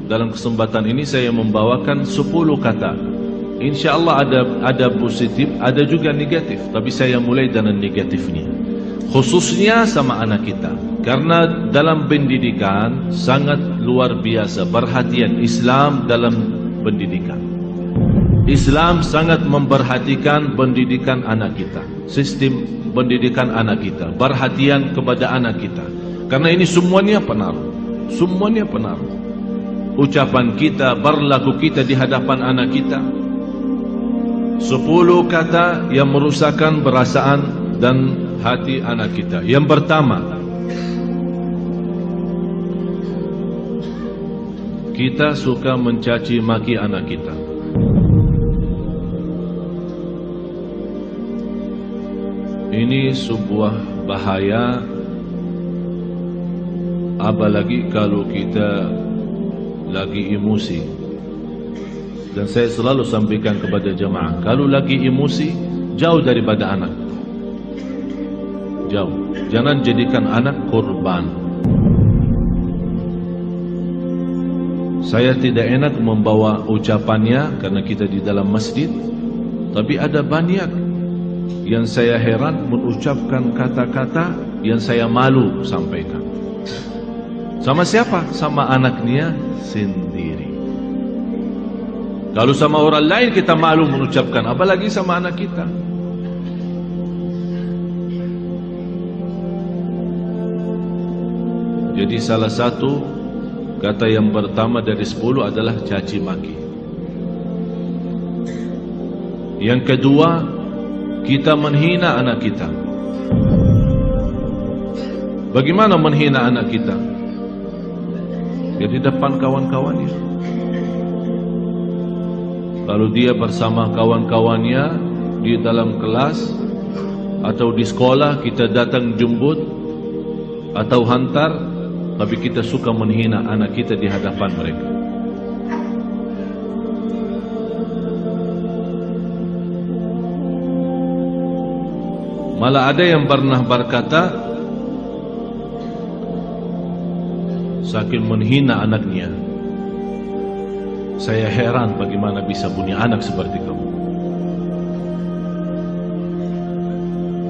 dalam kesempatan ini saya membawakan 10 kata. InsyaAllah ada positif, ada juga negatif. Tapi saya mulai dengan negatifnya, khususnya sama anak kita. Karena dalam pendidikan sangat luar biasa perhatian Islam dalam pendidikan. Islam sangat memperhatikan pendidikan anak kita, sistem pendidikan anak kita, perhatian kepada anak kita. Karena ini semuanya pengaruh, semuanya pengaruh. Ucapan kita, berlaku kita di hadapan anak kita. 10 kata yang merusakkan perasaan dan hati anak kita. Yang pertama, kita suka mencaci maki anak kita. Ini sebuah bahaya, apalagi kalau kita lagi emosi. Dan saya selalu sampaikan kepada jemaah, kalau lagi emosi, jauh daripada anak. Jauh. Jangan jadikan anak korban. Saya tidak enak membawa ucapannya karena kita di dalam masjid. Tapi ada banyak yang saya heran mengucapkan kata-kata yang saya malu sampaikan. Sama siapa? Sama anaknya sendiri. Kalau sama orang lain kita malu mengucapkan, apalagi sama anak kita. Jadi salah satu kata yang pertama dari 10 adalah caci maki. Yang kedua, kita menghina anak kita. Bagaimana menghina anak kita? Ya di depan kawan-kawannya. Kalau dia bersama kawan-kawannya di dalam kelas atau di sekolah, kita datang jemput atau hantar, tapi kita suka menghina anak kita di hadapan mereka. Malah ada yang pernah berkata, saking menghina anaknya, saya heran bagaimana bisa punya anak seperti kamu.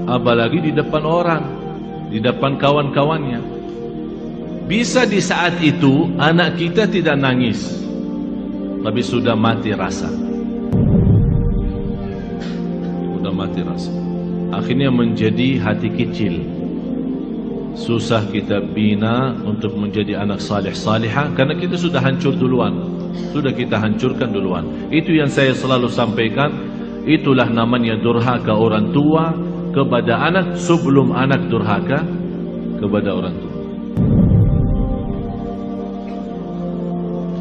Apalagi di depan orang, di depan kawan-kawannya. Bisa di saat itu anak kita tidak nangis, tapi sudah mati rasa. Sudah mati rasa. Akhirnya menjadi hati kecil. Susah kita bina untuk menjadi anak salih salihah karena kita sudah hancur duluan. Sudah kita hancurkan duluan. Itu yang saya selalu sampaikan. Itulah namanya durhaka orang tua kepada anak sebelum anak durhaka kepada orang tua.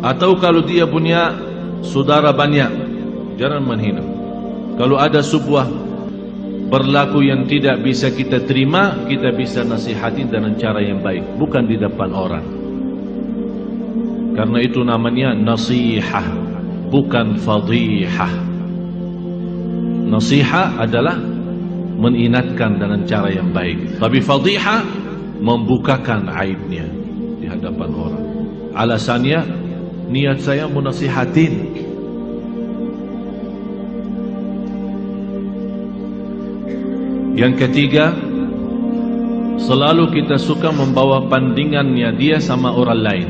Atau kalau dia punya saudara banyak, jangan menghina. Kalau ada sebuah berlaku yang tidak bisa kita terima, kita bisa nasihatin dengan cara yang baik, bukan di depan orang. Karena itu namanya nasihah, bukan fadihah. Nasihah adalah mengingatkan dengan cara yang baik, tapi fadihah membukakan aibnya di hadapan orang. Alasannya, niat saya menasihatin. Yang ketiga, selalu kita suka membawa bandingannya dia sama orang lain.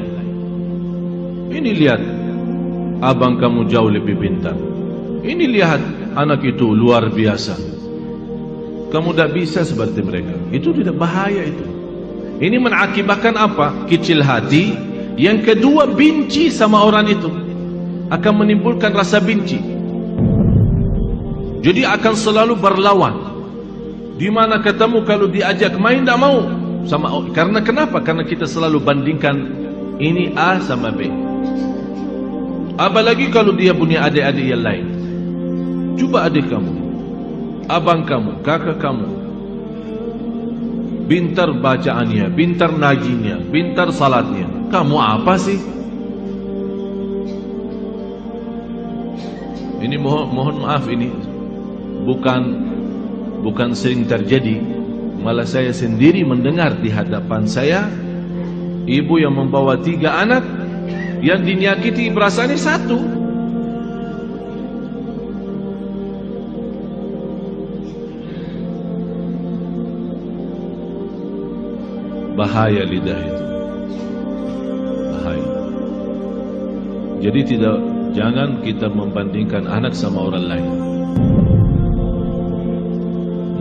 Ini lihat, abang kamu jauh lebih pintar. Ini lihat, anak itu luar biasa. Kamu tidak bisa seperti mereka. Itu tidak bahaya itu. Ini mengakibatkan apa? Kecil hati. Yang kedua, benci sama orang itu. Akan menimbulkan rasa benci. Jadi akan selalu berlawan. Di mana ketemu kalau diajak main tidak mau sama. Karena kenapa? Karena kita selalu bandingkan ini A sama B. Apalagi kalau dia punya adik-adik yang lain. Coba adik kamu, abang kamu, kakak kamu, pintar bacaannya, pintar najinya, pintar salatnya. Kamu apa sih? Ini mohon maaf, ini bukan sering terjadi. Malah saya sendiri mendengar di hadapan saya, ibu yang membawa 3 anak, Yang dinyakiti perasaannya satu. Bahaya lidah itu. Bahaya. Jadi jangan kita membandingkan anak sama orang lain.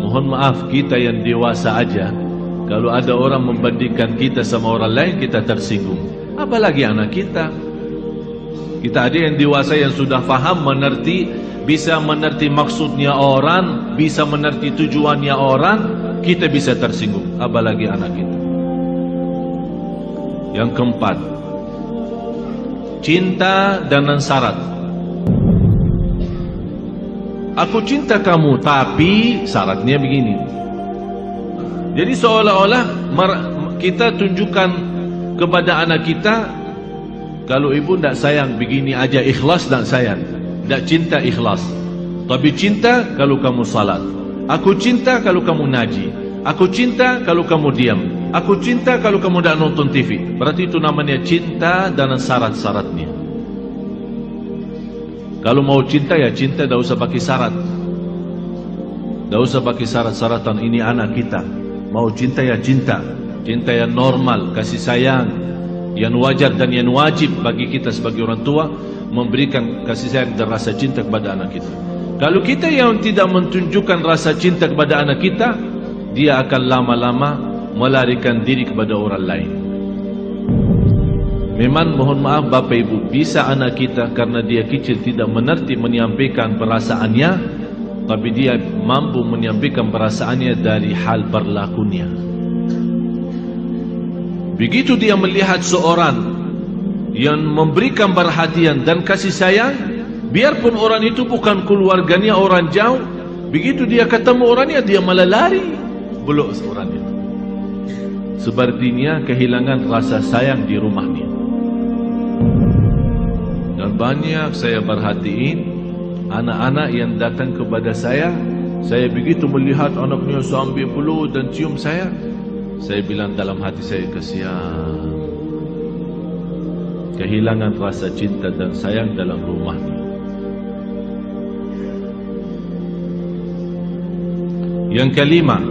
Mohon maaf, kita yang dewasa aja, kalau ada orang membandingkan kita sama orang lain, kita tersinggung. Apalagi anak kita. Kita ada yang dewasa yang sudah faham, mengerti, bisa mengerti maksudnya orang, bisa mengerti tujuannya orang, kita bisa tersinggung. Apalagi anak kita. Yang keempat, cinta dengan syarat. Aku cinta kamu, tapi syaratnya begini. Jadi seolah-olah kita tunjukkan kepada anak kita, kalau ibu tidak sayang begini aja, ikhlas tidak sayang, tidak cinta ikhlas. Tapi cinta kalau kamu salat. Aku cinta kalau kamu ngaji. Aku cinta kalau kamu diam. Aku cinta kalau kamu tidak nonton TV. Berarti itu namanya cinta dan syarat-syaratnya. Kalau mau cinta ya cinta, tidak usah pakai syarat. Tidak usah pakai syarat-syaratan. Ini anak kita. Mau cinta ya cinta. Cinta yang normal, kasih sayang, yang wajar dan yang wajib bagi kita sebagai orang tua, memberikan kasih sayang dan rasa cinta kepada anak kita. Kalau kita yang tidak menunjukkan rasa cinta kepada anak kita, dia akan lama-lama melarikan diri kepada orang lain. Memang mohon maaf Bapak Ibu, bisa anak kita karena dia kecil tidak mengerti menyampaikan perasaannya, tapi dia mampu menyampaikan perasaannya dari hal berlakunya. Begitu dia melihat seorang yang memberikan perhatian dan kasih sayang, biarpun orang itu bukan keluarganya, orang jauh, begitu dia ketemu orangnya, dia malah lari, belok orangnya. Sepertinya kehilangan rasa sayang di rumahnya. Dan banyak saya perhatiin anak-anak yang datang kepada saya begitu melihat anaknya sambil peluk dan cium saya bilang dalam hati saya, kasihan, kehilangan rasa cinta dan sayang dalam rumahnya. Yang kelima,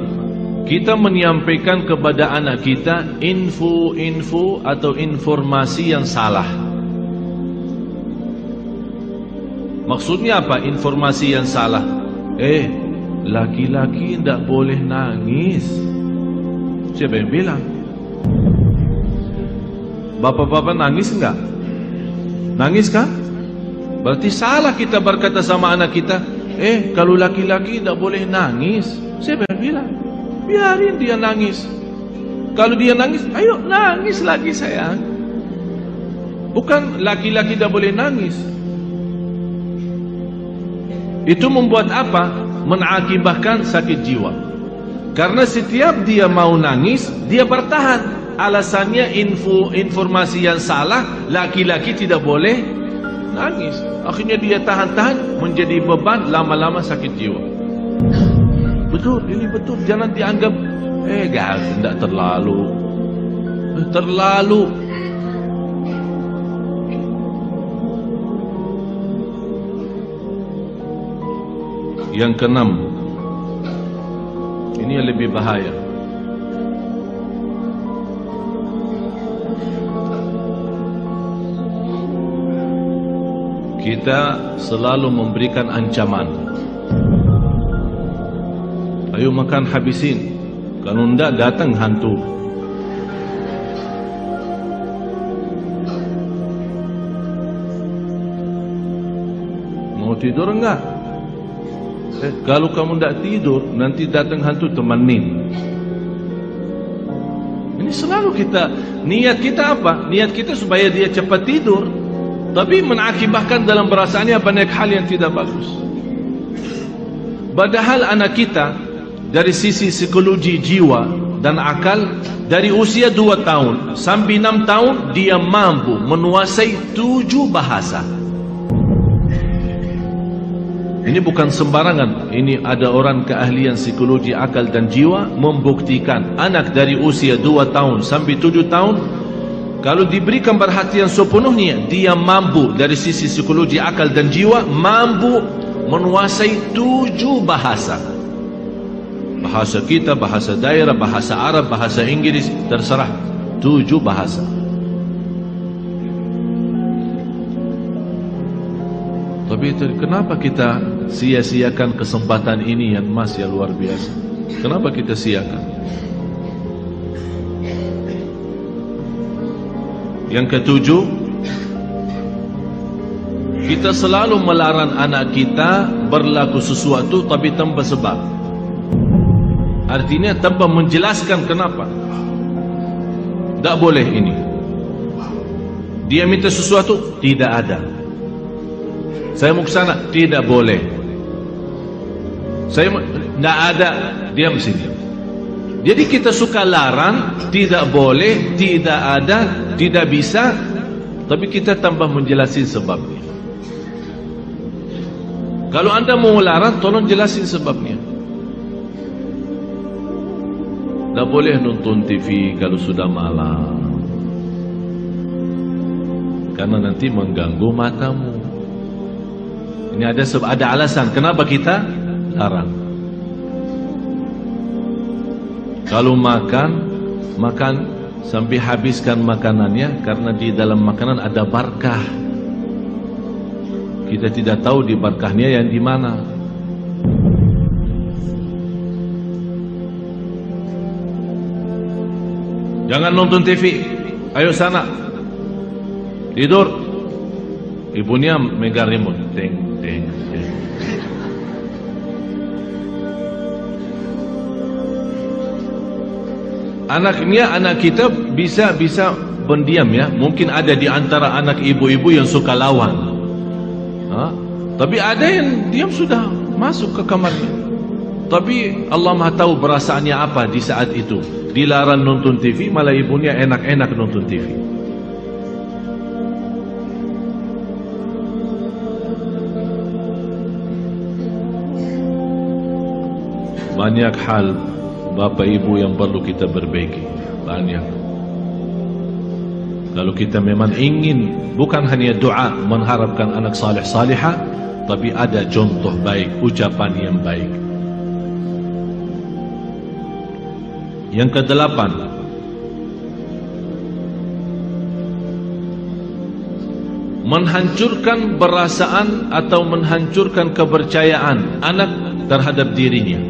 kita menyampaikan kepada anak kita info atau informasi yang salah. Maksudnya apa informasi yang salah? Laki-laki tidak boleh nangis. Siapa yang bilang? Bapak-bapak nangis enggak? Nangis kan? Berarti salah kita berkata sama anak kita, kalau laki-laki tidak boleh nangis. Siapa yang bilang? Biarin dia nangis. Kalau dia nangis, ayo nangis lagi sayang. Bukan laki-laki tidak boleh nangis. Itu membuat apa? Mengakibatkan sakit jiwa. Karena setiap dia mau nangis, dia bertahan. Alasannya informasi yang salah, laki-laki tidak boleh nangis. Akhirnya dia tahan-tahan, menjadi beban, lama-lama sakit jiwa. Betul, ini betul. Jangan dianggap, tidak terlalu. Terlalu. Yang keenam, ini yang lebih bahaya. Kita selalu memberikan ancaman. Ayo makan habisin, kalau tidak datang hantu. Mau tidur enggak? Kalau kamu tidak tidur, nanti datang hantu, temenin. Ini selalu kita, niat kita apa? Niat kita supaya dia cepat tidur, tapi mengakibatkan dalam perasaannya banyak hal yang tidak bagus. Padahal anak kita dari sisi psikologi jiwa dan akal, dari usia 2 tahun sampai 6 tahun dia mampu menguasai 7 bahasa. Ini bukan sembarangan. Ini ada orang keahlian psikologi akal dan jiwa membuktikan anak dari usia 2 tahun sampai 7 tahun Kalau diberikan perhatian sepenuhnya, dia mampu dari sisi psikologi, akal dan jiwa, mampu menguasai 7 bahasa. Bahasa kita, bahasa daerah, bahasa Arab, bahasa Inggris, terserah, 7 bahasa. Tapi kenapa kita sia-siakan kesempatan ini yang emas yang luar biasa? Kenapa kita siakan? Yang ketujuh, kita selalu melarang anak kita berlaku sesuatu tapi tanpa sebab. Artinya tanpa menjelaskan kenapa. Tak boleh ini. Dia minta sesuatu, tidak ada. Saya mau ke sana, tidak boleh. Saya tidak ada, diam sini. Jadi kita suka larang, tidak boleh, tidak ada, tidak bisa, tapi kita tambah menjelaskan sebabnya. Kalau anda mau larang, tolong jelasin sebabnya. Tak boleh nonton TV kalau sudah malam, karena nanti mengganggu matamu. Ini ada alasan kenapa kita larang. Kalau makan sampai habiskan makanannya, karena di dalam makanan ada barakah. Kita tidak tahu di barakahnya yang di mana. Jangan nonton TV. Ayo sana. Tidur. Ibunya megang remote. Teng, teng, teng. Anak kita bisa pendiam ya. Mungkin ada di antara anak ibu-ibu yang suka lawan. Tapi ada yang diam sudah masuk ke kamarnya. Tapi Allah Maha tahu perasaannya apa di saat itu. Dilarang nonton TV, malah ibunya enak-enak nonton TV. Banyak hal Bapak Ibu yang perlu kita perbaiki. Banyak. Kalau kita memang ingin bukan hanya doa mengharapkan anak saleh salihah, tapi ada contoh baik, ucapan yang baik. Yang ke-8, menhancurkan perasaan atau menhancurkan kepercayaan anak terhadap dirinya.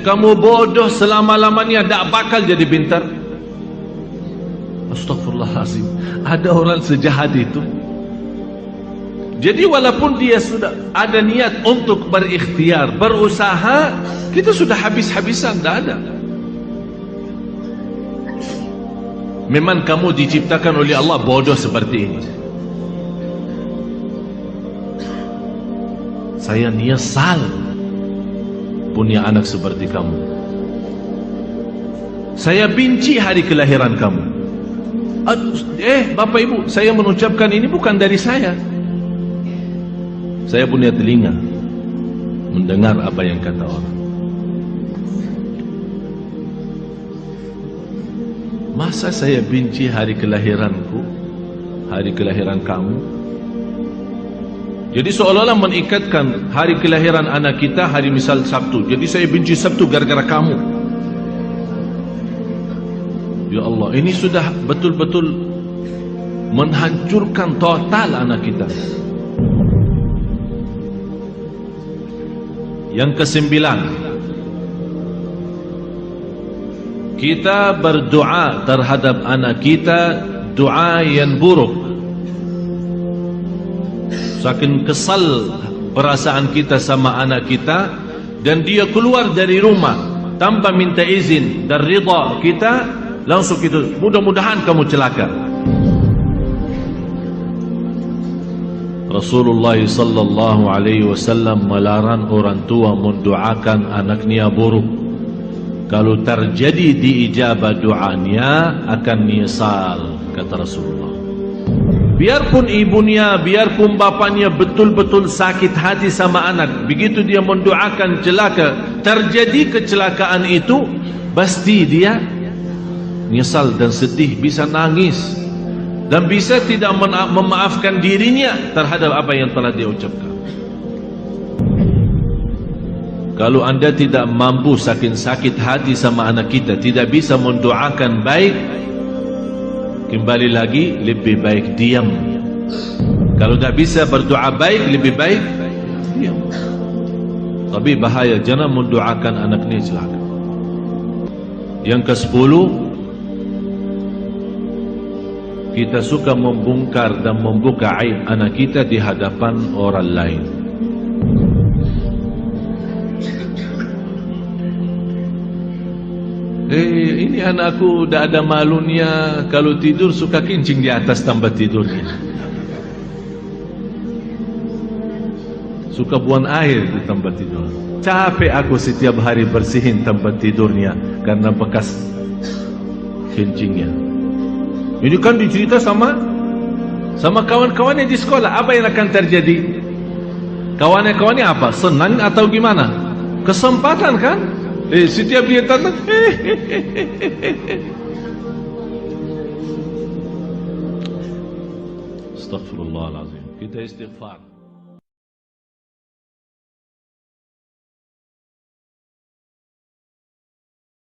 Kamu bodoh selama-lamanya, tak bakal jadi pintar. Astagfirullahaladzim. Ada orang sejahat itu. Jadi walaupun dia sudah ada niat untuk berikhtiar, berusaha, kita sudah habis-habisan, tak ada. Memang kamu diciptakan oleh Allah bodoh seperti ini. Saya nyesal punya anak seperti kamu. Saya benci hari kelahiran kamu. Bapak Ibu, saya mengucapkan ini bukan dari saya. Saya punya telinga mendengar apa yang kata orang. Masa saya benci hari kelahiranku, hari kelahiran kamu? Jadi seolah-olah mengikatkan hari kelahiran anak kita, hari misal Sabtu. Jadi saya benci Sabtu gara-gara kamu. Ya Allah, ini sudah betul-betul menghancurkan total anak kita. Yang ke-9, kita berdoa terhadap anak kita doa yang buruk. Saking kesal perasaan kita sama anak kita, dan dia keluar dari rumah tanpa minta izin dan ridha kita, langsung itu, mudah-mudahan kamu celaka. Rasulullah sallallahu alaihi wasallam melarang orang tua mendoakan anaknya buruk. Kalau terjadi diijabah doanya akan menyesal, kata Rasulullah. Biarpun ibunya, biarpun bapaknya betul-betul sakit hati sama anak, begitu dia mendoakan celaka, terjadi kecelakaan itu, pasti dia nyesal dan sedih, bisa nangis, dan bisa tidak memaafkan dirinya terhadap apa yang telah dia ucapkan. Kalau anda tidak mampu saking sakit hati sama anak kita, tidak bisa mendoakan baik, kembali lagi, lebih baik diam. Kalau tidak bisa berdoa baik, lebih baik diam. Tapi bahaya, jangan mendoakan anak ini celaka. Yang ke-10, kita suka membongkar dan membuka aib anak kita di hadapan orang lain. Ini anakku dah ada malunya, kalau tidur suka kencing di atas tempat tidurnya, suka buang air di tempat tidur. Capek aku setiap hari bersihin tempat tidurnya karena bekas kencingnya. Ini kan dicerita sama kawan-kawannya di sekolah. Apa yang akan terjadi? Kawan-kawannya apa? Senang atau gimana? Kesempatan kan? Setiap dia tanda, Astaghfirullahaladzim. Kita istighfar.